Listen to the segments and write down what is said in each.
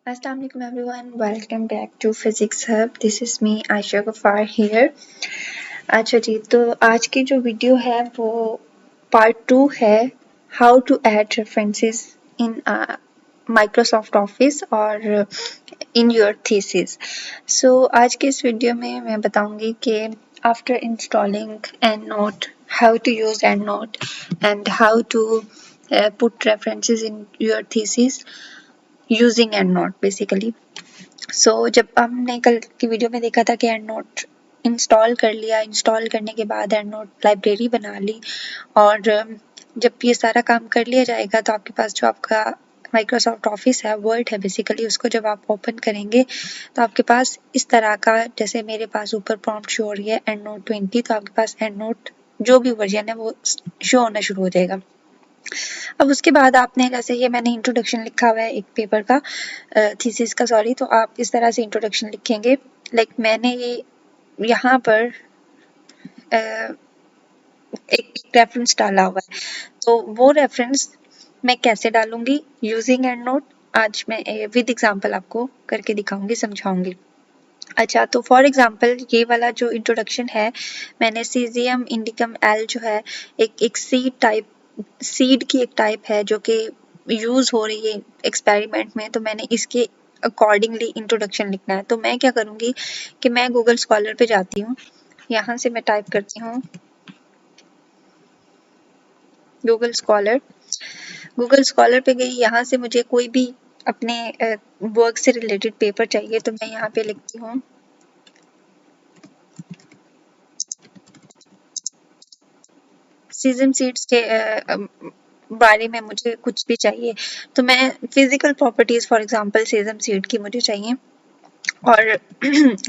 Assalamu alaikum everyone, welcome back to Physics Hub. This is me Aisha Ghaffar here. अच्छा जी, तो आज की जो वीडियो है वो पार्ट 2 है how to add references in Microsoft Office और इन योर थीसिस. सो आज के इस वीडियो में मैं बताऊंगी कि after installing EndNote, how to use EndNote and how to put references in your thesis using EndNote basically. So जब हमने कल की वीडियो में देखा था कि EndNote इंस्टॉल कर लिया, इंस्टॉल करने के बाद EndNote लाइब्रेरी बना ली और जब ये सारा काम कर लिया जाएगा तो आपके पास जो आपका माइक्रोसॉफ्ट ऑफिस है, वर्ड है बेसिकली, उसको जब आप ओपन करेंगे तो आपके पास इस तरह का, जैसे मेरे पास ऊपर प्रॉम्प्ट शो हो रही है EndNote 20, तो आपके पास EndNote जो भी वर्जन है वो शो होना शुरू हो जाएगा. अब उसके बाद आपने, जैसे ये मैंने इंट्रोडक्शन लिखा हुआ है एक पेपर का, थीसिस का सॉरी, तो आप इस तरह से इंट्रोडक्शन लिखेंगे. लाइक मैंने ये यहाँ पर एक रेफरेंस डाला हुआ है, तो वो रेफरेंस मैं कैसे डालूंगी यूजिंग EndNote, आज मैं विद एग्जांपल आपको करके दिखाऊंगी, समझाऊंगी. अच्छा, तो फॉर एग्जांपल ये वाला जो इंट्रोडक्शन है, मैंने सीजियम इंडिकम एल जो है एक सीड की एक टाइप है जो कि यूज हो रही है एक्सपेरिमेंट में, तो मैंने इसके अकॉर्डिंगली इंट्रोडक्शन लिखना है. तो मैं क्या करूँगी कि मैं गूगल स्कॉलर पे जाती हूँ, यहाँ से मैं टाइप करती हूँ गूगल स्कॉलर पे गई. यहाँ से मुझे कोई भी अपने वर्क से रिलेटेड पेपर चाहिए, तो मैं यहाँ पे लिखती हूँ सीजम सीड्स के बारे में मुझे कुछ भी चाहिए, तो मैं physical properties for example caesium seed की मुझे चाहिए. और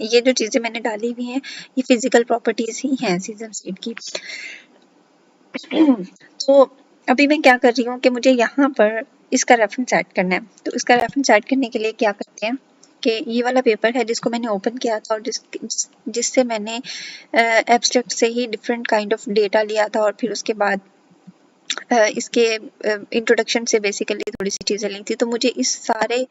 ये जो चीज़ें मैंने डाली हुई हैं ये फिजिकल प्रॉपर्टीज ही हैं सीजम सीड की. तो अभी मैं क्या कर रही हूँ कि मुझे यहाँ पर इसका रेफरेंस ऐड करना है. तो इसका रेफरेंस ऐड करने के लिए क्या करते हैं कि ये वाला पेपर है जिसको मैंने ओपन किया था और जिससे मैंने एब्स्ट्रैक्ट से ही डिफरेंट काइंड ऑफ डेटा लिया था और फिर उसके बाद इसके इंट्रोडक्शन से बेसिकली थोड़ी सी चीज़ें ली थी. तो मुझे इस सारे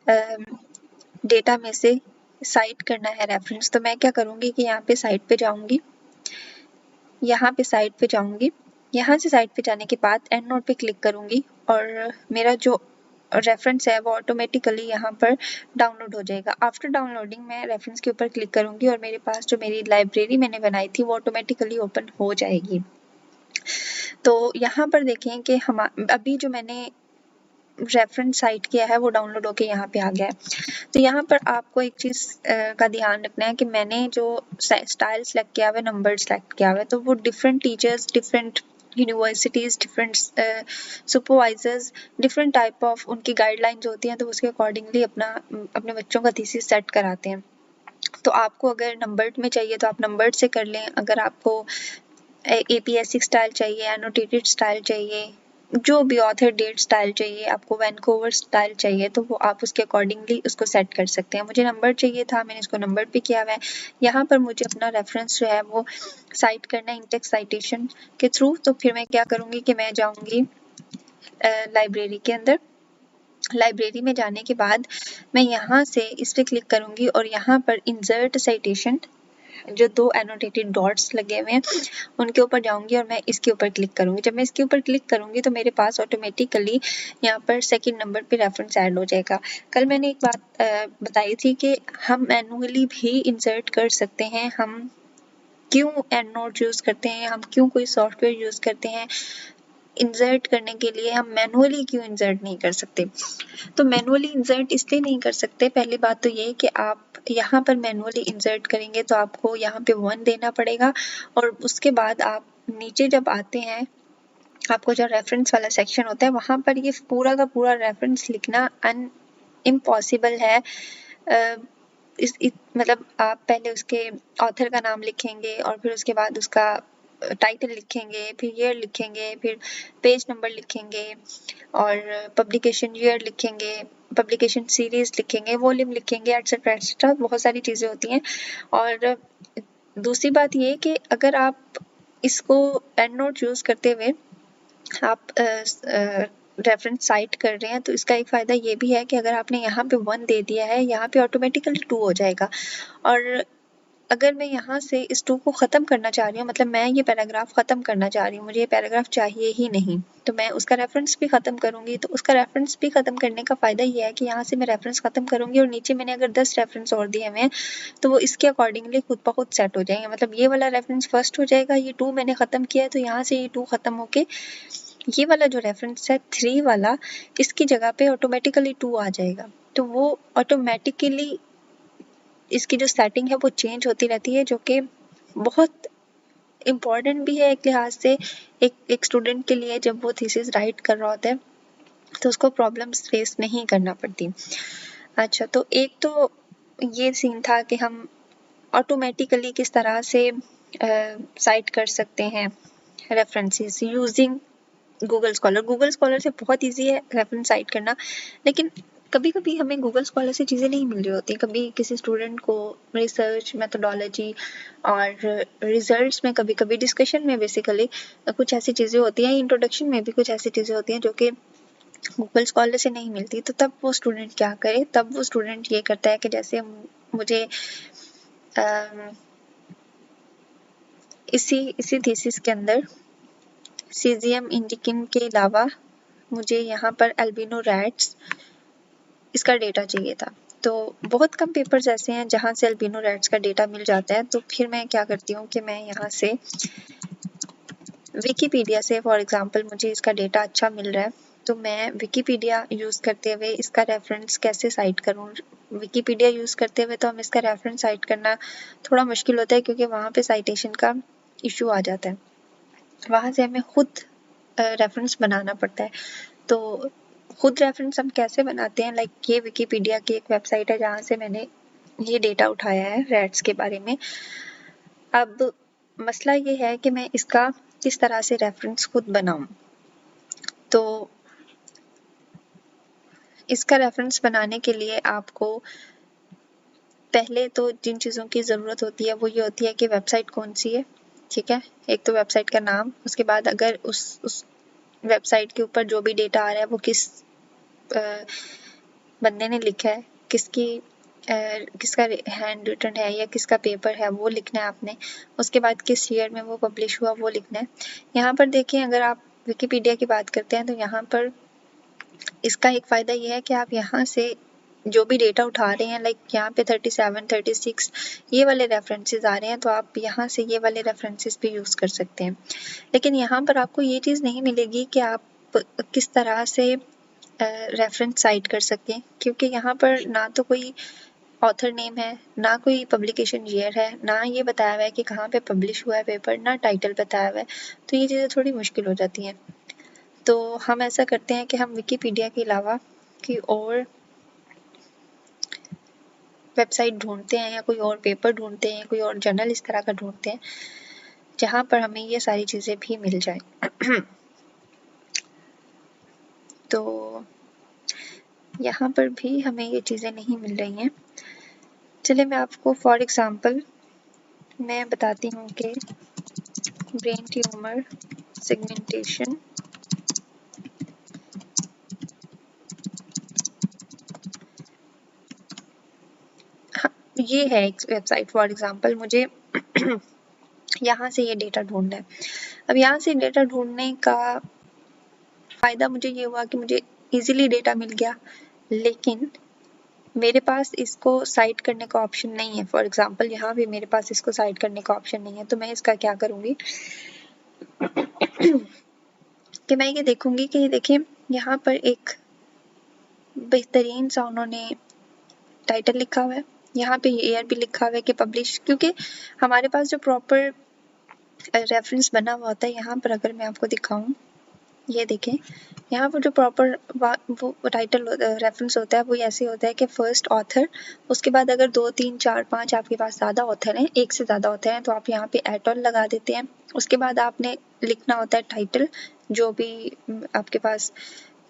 डेटा में से साइट करना है रेफरेंस. तो मैं क्या करूँगी कि यहाँ पे साइट पे जाऊँगी, यहाँ से साइट पे जाने के बाद EndNote पे क्लिक करूँगी और मेरा जो रेफरेंस है वो ऑटोमेटिकली यहाँ पर डाउनलोड हो जाएगा. आफ्टर डाउनलोडिंग मैं रेफरेंस के ऊपर क्लिक करूँगी और मेरे पास जो मेरी लाइब्रेरी मैंने बनाई थी वो ऑटोमेटिकली ओपन हो जाएगी. तो यहाँ पर देखें कि हम अभी जो मैंने रेफरेंस साइट किया है वो डाउनलोड होके यहाँ पे आ गया है. तो यहाँ पर आपको एक चीज़ का ध्यान रखना है कि मैंने जो स्टाइल सेलेक्ट किया हुआ है, नंबर सेलेक्ट किया हुआ है, तो वो different teachers, different universities, different supervisors, different type of उनकी गाइडलाइंस होती हैं, तो उसके अकॉर्डिंगली अपने बच्चों का थीसिस सेट कराते हैं. तो आपको अगर नंबर्ड में चाहिए तो आप नंबर्ड से कर लें. अगर आपको APSC स्टाइल चाहिए, एनोटेटेड स्टाइल चाहिए, जो भी ऑथर डेट स्टाइल चाहिए, आपको वैनकूवर स्टाइल चाहिए, तो वो आप उसके अकॉर्डिंगली उसको सेट कर सकते हैं. मुझे नंबर चाहिए था, मैंने इसको नंबर पे किया हुआ है. यहाँ पर मुझे अपना रेफरेंस जो है वो साइट करना है इंटेक्स साइटेशन के थ्रू. तो फिर मैं क्या करूँगी कि मैं जाऊँगी लाइब्रेरी के अंदर. लाइब्रेरी में जाने के बाद मैं यहाँ से इस पर क्लिक करूँगी और यहाँ पर इंसर्ट साइटेशन, जो 2 एनोटेटेड डॉट्स लगे हुए हैं उनके ऊपर जाऊंगी और मैं इसके ऊपर क्लिक करूंगी. जब मैं इसके ऊपर क्लिक करूंगी तो मेरे पास ऑटोमेटिकली यहाँ पर सेकंड नंबर पे रेफरेंस ऐड हो जाएगा. कल मैंने एक बात बताई थी कि हम मैनुअली भी इंसर्ट कर सकते हैं. हम क्यों EndNote यूज़ करते हैं, हम क्यों कोई सॉफ्टवेयर यूज़ करते हैं इंसर्ट करने के लिए, हम मैनुअली क्यों इंसर्ट नहीं कर सकते. तो मैनुअली इंसर्ट इसलिए नहीं कर सकते, पहली बात तो ये कि आप यहाँ पर मैनुअली इंसर्ट करेंगे तो आपको यहाँ पे 1 देना पड़ेगा और उसके बाद आप नीचे जब आते हैं, आपको जो रेफरेंस वाला सेक्शन होता है वहाँ पर ये पूरा का पूरा रेफरेंस लिखना इम्पॉसिबल है. मतलब आप पहले उसके ऑथर का नाम लिखेंगे और फिर उसके बाद उसका टाइटल लिखेंगे, फिर ईयर लिखेंगे, फिर पेज नंबर लिखेंगे और पब्लिकेशन ईयर लिखेंगे, पब्लिकेशन सीरीज लिखेंगे, वॉल्यूम लिखेंगे, एटसेट्रा एटसेट्रा. बहुत सारी चीज़ें होती हैं. और दूसरी बात ये कि अगर आप इसको EndNote यूज़ करते हुए आप रेफरेंस साइट कर रहे हैं तो इसका एक फ़ायदा ये भी है कि अगर आपने यहाँ पे 1 दे दिया है, यहाँ पे ऑटोमेटिकली 2 हो जाएगा। और अगर मैं यहाँ से इस 2 को ख़त्म करना चाह रही हूँ, मतलब मैं ये पैराग्राफ ख़त्म करना चाह रही हूँ, मुझे ये पैराग्राफ चाहिए ही नहीं, तो मैं उसका रेफरेंस भी ख़त्म करूँगी। तो उसका रेफरेंस भी ख़त्म करने का फ़ायदा ये है कि यहाँ से मैं रेफरेंस ख़त्म करूँगी और नीचे मैंने अगर 10 रेफरेंस और दिए हुए हैं तो वो इसके अकॉर्डिंगली खुद ब खुद सेट हो जाएंगे। मतलब ये वाला रेफरेंस फर्स्ट हो जाएगा, ये 2 मैंने ख़त्म किया है तो यहाँ से ये 2 ख़त्म होके ये वाला जो रेफरेंस है 3 वाला, इसकी जगह पे ऑटोमेटिकली 2 आ जाएगा। तो वो ऑटोमेटिकली इसकी जो सेटिंग है वो चेंज होती रहती है, जो कि बहुत इम्पॉर्टेंट भी है एक लिहाज से एक स्टूडेंट के लिए। जब वो थीसिस राइट कर रहा होता है तो उसको प्रॉब्लम्स फेस नहीं करना पड़ती। अच्छा, तो एक तो ये सीन था कि हम ऑटोमेटिकली किस तरह से साइट कर सकते हैं references using Google scholar. Google scholar से बहुत इजी है रेफरेंस साइट करना, लेकिन कभी कभी हमें गूगल स्कॉलर से चीज़ें नहीं मिल रही होती। कभी किसी स्टूडेंट को रिसर्च मेथोडोलॉजी और रिजल्ट्स में, कभी कभी डिस्कशन में बेसिकली कुछ ऐसी चीज़ें होती हैं, इंट्रोडक्शन में भी कुछ ऐसी चीज़ें होती हैं जो कि गूगल स्कॉलर से नहीं मिलती। तो तब वो स्टूडेंट क्या करे, तब वो स्टूडेंट ये करता है कि जैसे मुझे इसी थीसिस के अंदर सीजियम इंडिकिन के अलावा मुझे यहाँ पर एल्बिनो रैट्स इसका डेटा चाहिए था। तो बहुत कम पेपर्स ऐसे हैं जहाँ से एल्बिनो रैट्स का डेटा मिल जाता है। तो फिर मैं क्या करती हूँ कि मैं यहाँ से विकीपीडिया से, फॉर एग्जांपल मुझे इसका डेटा अच्छा मिल रहा है तो मैं विकीपीडिया यूज़ करते हुए इसका रेफरेंस कैसे साइट करूँ। विकीपीडिया यूज़ करते हुए तो हम इसका रेफरेंस साइट करना थोड़ा मुश्किल होता है, क्योंकि वहाँ पे साइटेशन का इशू आ जाता है। वहाँ से हमें खुद रेफरेंस बनाना पड़ता है। तो खुद रेफरेंस हम कैसे बनाते हैं, लाइक ये विकीपीडिया की एक वेबसाइट है जहाँ से मैंने ये डेटा उठाया है रैट्स के बारे में। अब मसला ये है कि मैं इसका किस तरह से रेफरेंस खुद बनाऊं। तो इसका रेफरेंस बनाने के लिए आपको पहले तो जिन चीज़ों की ज़रूरत होती है वो ये होती है कि वेबसाइट कौन सी है, ठीक है। एक तो वेबसाइट का नाम, उसके बाद अगर उस वेबसाइट के ऊपर जो भी डेटा आ रहा है वो किस बंदे ने लिखा है, किसका हैंड रिटन है या किसका पेपर है वो लिखना है आपने। उसके बाद किस ईयर में वो पब्लिश हुआ वो लिखना है। यहाँ पर देखें, अगर आप विकीपीडिया की बात करते हैं तो यहाँ पर इसका एक फ़ायदा ये है कि आप यहाँ से जो भी डेटा उठा रहे हैं, लाइक यहाँ पे 37, 36 ये वाले रेफरेंसेस आ रहे हैं, तो आप यहाँ से ये वाले रेफरेंसेस भी यूज़ कर सकते हैं। लेकिन यहाँ पर आपको ये चीज़ नहीं मिलेगी कि आप किस तरह से रेफरेंस साइट कर सकें, क्योंकि यहाँ पर ना तो कोई ऑथर नेम है, ना कोई पब्लिकेशन ईयर है, ना ये बताया हुआ है कि कहाँ पे पब्लिश हुआ है पेपर, ना टाइटल बताया हुआ है। तो ये चीज़ें थोड़ी मुश्किल हो जाती हैं। तो हम ऐसा करते हैं कि हम विकीपीडिया के अलावा कोई और वेबसाइट ढूंढते हैं या कोई और पेपर ढूंढते हैं, कोई और जर्नल इस तरह का ढूंढते हैं जहाँ पर हमें ये सारी चीज़ें भी मिल जाए। तो यहाँ पर भी हमें ये चीज़ें नहीं मिल रही हैं। चलिए मैं आपको फॉर एग्जांपल मैं बताती हूँ कि ब्रेन ट्यूमर सेगमेंटेशन ये है एक वेबसाइट। फॉर एग्जांपल मुझे यहाँ से ये डेटा ढूंढना है। अब यहाँ से डेटा ढूंढने का फ़ायदा मुझे ये हुआ कि मुझे इजीली डेटा मिल गया, लेकिन मेरे पास इसको साइट करने का ऑप्शन नहीं है। फॉर एग्जांपल यहाँ भी मेरे पास इसको साइट करने का ऑप्शन नहीं है। तो मैं इसका क्या करूँगी कि मैं ये देखूँगी कि ये देखिए यहाँ पर एक बेहतरीन सा उन्होंने टाइटल लिखा हुआ है, यहाँ पे ईयर भी लिखा हुआ है कि पब्लिश, क्योंकि हमारे पास जो प्रॉपर रेफरेंस बना हुआ होता है। यहाँ पर अगर मैं आपको दिखाऊँ, ये देखें यहाँ पर जो प्रॉपर वो टाइटल रेफरेंस होता है वो ऐसे होता है कि फर्स्ट ऑथर, उसके बाद अगर 2, 3, 4, 5 आपके पास ज़्यादा ऑथर हैं, एक से ज़्यादा ऑथर हैं, तो आप यहाँ पे एट ऑल लगा देते हैं। उसके बाद आपने लिखना होता है टाइटल, जो भी आपके पास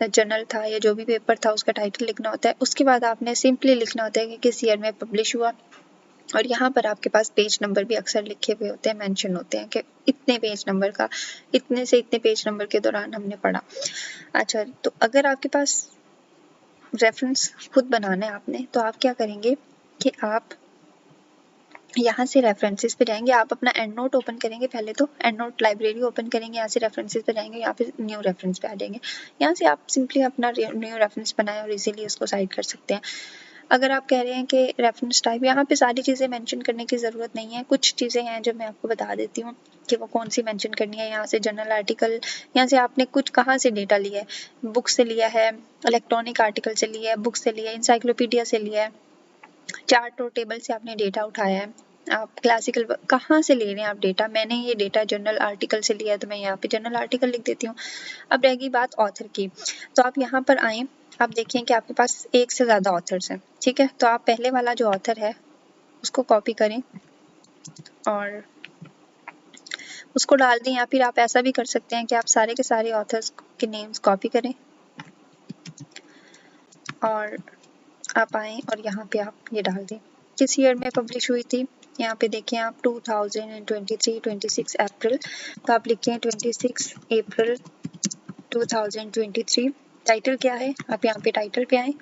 जर्नल था या जो भी पेपर था उसका टाइटल लिखना होता है। उसके बाद आपने सिंपली लिखना होता है कि किस ईयर में पब्लिश हुआ। और यहाँ पर आपके पास पेज नंबर भी अक्सर लिखे हुए होते हैं, मेंशन होते हैं कि इतने पेज नंबर का, इतने से इतने पेज नंबर के दौरान हमने पढ़ा। अच्छा, तो अगर आपके पास रेफरेंस खुद बनाना है आपने, तो आप क्या करेंगे कि आप यहाँ से रेफरेंसेस पे जाएंगे, आप अपना एंड नोट ओपन करेंगे, पहले तो एंड नोट लाइब्रेरी ओपन करेंगे, यहाँ से रेफरेंसेस पे जाएंगे, यहाँ पे न्यू रेफरेंस पे आ जाएंगे। यहाँ से आप सिंपली अपना न्यू रेफरेंस बनाएं और इजीली उसको साइड कर सकते हैं। अगर आप कह रहे हैं कि रेफरेंस टाइप, यहाँ पे सारी चीज़ें मेंशन करने की ज़रूरत नहीं है, कुछ चीज़ें हैं जो मैं आपको बता देती हूँ कि वो कौन सी मेंशन करनी है। यहाँ से जर्नल आर्टिकल, यहाँ से आपने कुछ कहाँ से डेटा लिया है, बुक से लिया है, इलेक्ट्रॉनिक आर्टिकल से लिया है, बुक से लिया है, इंसाइक्लोपीडिया से लिया है, चार्ट और टेबल से आपने डेटा उठाया है, आप क्लासिकल कहाँ से ले रहे हैं आप डेटा। मैंने ये डेटा जर्नल आर्टिकल से लिया है, तो मैं यहाँ पे जर्नल आर्टिकल लिख देती हूँ। अब रहेगी बात ऑथर की, तो आप यहाँ पर आए, आप देखें कि आपके पास एक से ज़्यादा ऑथर्स हैं, ठीक है। तो आप पहले वाला जो ऑथर है उसको कॉपी करें और उसको डाल दें, या फिर आप ऐसा भी कर सकते हैं कि आप सारे के सारे ऑथर्स के नेम्स कॉपी करें और आप आएँ और यहाँ पे आप ये डाल दें किस ईयर में पब्लिश हुई थी। यहाँ पे देखें आप 2023 26 अप्रैल, तो आप लिखें 26 अप्रैल 2023। टाइटल क्या है, आप यहाँ पे टाइटल पे आएँ।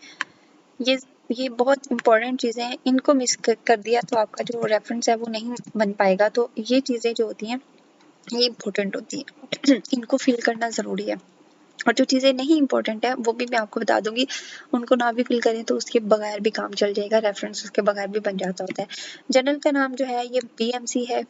ये बहुत इंपॉर्टेंट चीज़ें हैं, इनको मिस कर दिया तो आपका जो रेफरेंस है वो नहीं बन पाएगा। तो ये चीज़ें जो होती हैं ये इम्पोर्टेंट होती हैं इनको फिल करना ज़रूरी है। और जो चीज़ें नहीं इंपॉर्टेंट है वो भी मैं आपको बता दूंगी, उनको ना भी फिल करें तो उसके बगैर भी काम चल जाएगा, रेफरेंस उसके बगैर भी बन जाता होता है। जर्नल का नाम जो है ये BMC है,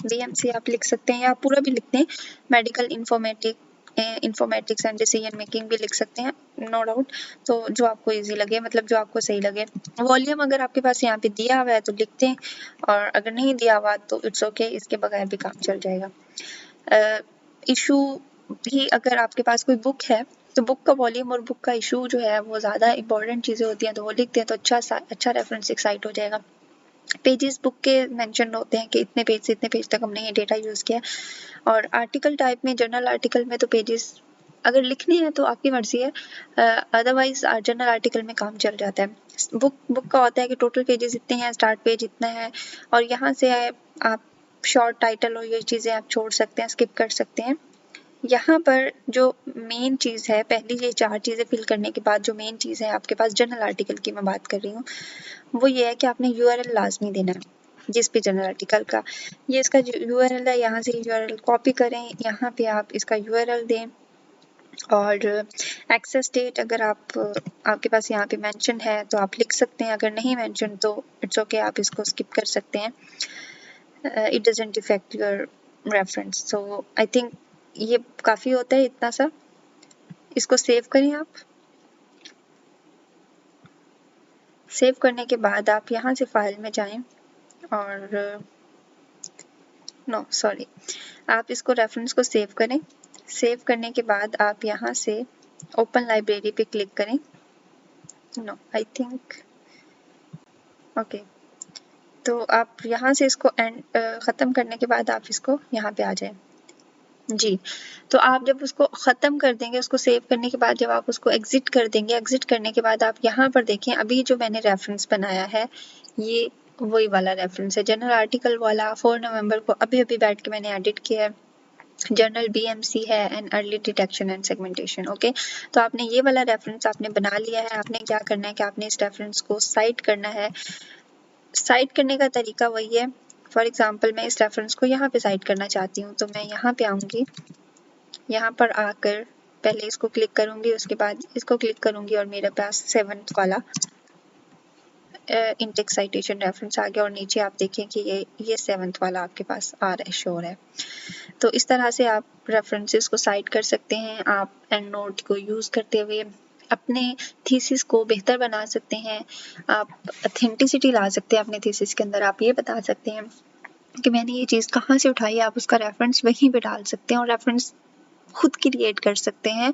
BMC आप लिख सकते हैं या पूरा भी लिखते हैं, medical informatics and decision making भी लिख सकते हैं, नो डाउट। तो जो आपको इजी लगे, मतलब जो आपको सही लगे। वॉल्यूम अगर आपके पास यहाँ पे दिया हुआ है तो लिखते हैं, और अगर नहीं दिया हुआ तो इट्स ओके, इसके बगैर भी काम चल जाएगा। इशू भी, अगर आपके पास कोई बुक है तो बुक का वॉल्यूम और बुक का इशू जो है वो ज़्यादा इंपॉर्टेंट चीज़ें होती हैं, तो वो लिखते हैं तो अच्छा रेफरेंस एक्साइट हो जाएगा। पेजेस बुक के मेंशन होते हैं कि इतने पेज से इतने पेज तक हमने ये डेटा यूज़ किया। और आर्टिकल टाइप में, जर्नल आर्टिकल में तो पेजेस अगर लिखने हैं तो आपकी मर्जी है, अदरवाइज जर्नल आर्टिकल में काम चल जाता है। बुक का होता है कि टोटल पेजेस इतने हैं, स्टार्ट पेज इतना है, और यहाँ से आप शॉर्ट टाइटल और ये चीज़ें आप छोड़ सकते हैं, स्किप कर सकते हैं। यहाँ पर जो मेन चीज़ है, पहली ये 4 चीज़ें फिल करने के बाद जो मेन चीज़ है आपके पास, जर्नल आर्टिकल की मैं बात कर रही हूँ, वो ये है कि आपने URL लाजमी देना है जिस पे जर्नल आर्टिकल का, ये इसका URL है, यहाँ से URL कॉपी करें, यहाँ पे आप इसका URL दें। और एक्सेस डेट अगर आपके पास यहाँ पे मेंशन है तो आप लिख सकते हैं, अगर नहीं मेंशन तो इट्स ओके, आप इसको स्किप कर सकते हैं, it doesn't effect your reference. So I think ये काफ़ी होता है इतना सा। इसको सेव करें आप, सेव करने के बाद आप यहाँ से फाइल में जाएं और नो सॉरी, आप इसको रेफरेंस को सेव करें। सेव करने के बाद आप यहाँ से ओपन लाइब्रेरी पे क्लिक करें। नो आई थिंक ओके, तो आप यहाँ से इसको ख़त्म करने के बाद आप इसको यहाँ पे आ जाएं जी। तो आप जब उसको ख़त्म कर देंगे, उसको सेव करने के बाद जब आप उसको एग्जिट कर देंगे, एग्जिट करने के बाद आप यहाँ पर देखें, अभी जो मैंने रेफरेंस बनाया है ये वही वाला रेफरेंस है, जर्नल आर्टिकल वाला। 4 नवंबर को अभी अभी बैठ के मैंने एडिट किया है, जर्नल BMC है and early detection and segmentation. Okay, तो आपने ये वाला रेफरेंस आपने बना लिया है। आपने क्या करना है कि आपने इस रेफरेंस को साइट करना है। साइट करने का तरीका वही है, फॉर एग्जांपल मैं इस रेफरेंस को यहाँ पे साइट करना चाहती हूँ, तो मैं यहाँ पे आऊँगी, यहाँ पर आकर पहले इसको क्लिक करूँगी, उसके बाद इसको क्लिक करूँगी और मेरे पास 7th वाला इंटेक्स साइटेशन रेफरेंस आ गया, और नीचे आप देखें कि ये 7th वाला आपके पास आ रहा है, शोर है। तो इस तरह से आप रेफरेंसेस को साइट कर सकते हैं। आप एंड नोट को यूज़ करते हुए अपने थीसिस को बेहतर बना सकते हैं, आप ऑथेंटिसिटी ला सकते हैं अपने थीसिस के अंदर। आप ये बता सकते हैं कि मैंने ये चीज़ कहाँ से उठाई है, आप उसका रेफरेंस वहीं पे डाल सकते हैं और रेफरेंस खुद क्रिएट कर सकते हैं।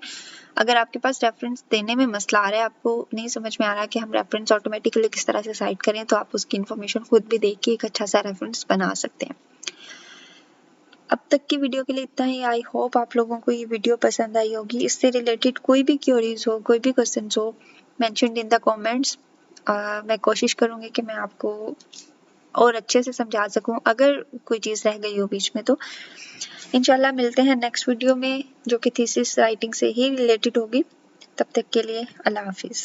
अगर आपके पास रेफरेंस देने में मसला आ रहा है, आपको नहीं समझ में आ रहा कि हम रेफरेंस ऑटोमेटिकली किस तरह से साइट करें, तो आप उसकी इन्फॉर्मेशन खुद भी देख के एक अच्छा सा रेफरेंस बना सकते हैं। अब तक की वीडियो के लिए इतना ही। आई होप आप लोगों को ये वीडियो पसंद आई होगी। इससे रिलेटेड कोई भी क्वेरीज हो, कोई भी क्वेश्चन हो, मेंशन इन द कमेंट्स। मैं कोशिश करूँगी कि मैं आपको और अच्छे से समझा सकूं। अगर कोई चीज़ रह गई हो बीच में तो इंशाल्लाह मिलते हैं नेक्स्ट वीडियो में, जो कि थीसिस राइटिंग से ही रिलेटेड होगी। तब तक के लिए अल्लाह हाफिज़।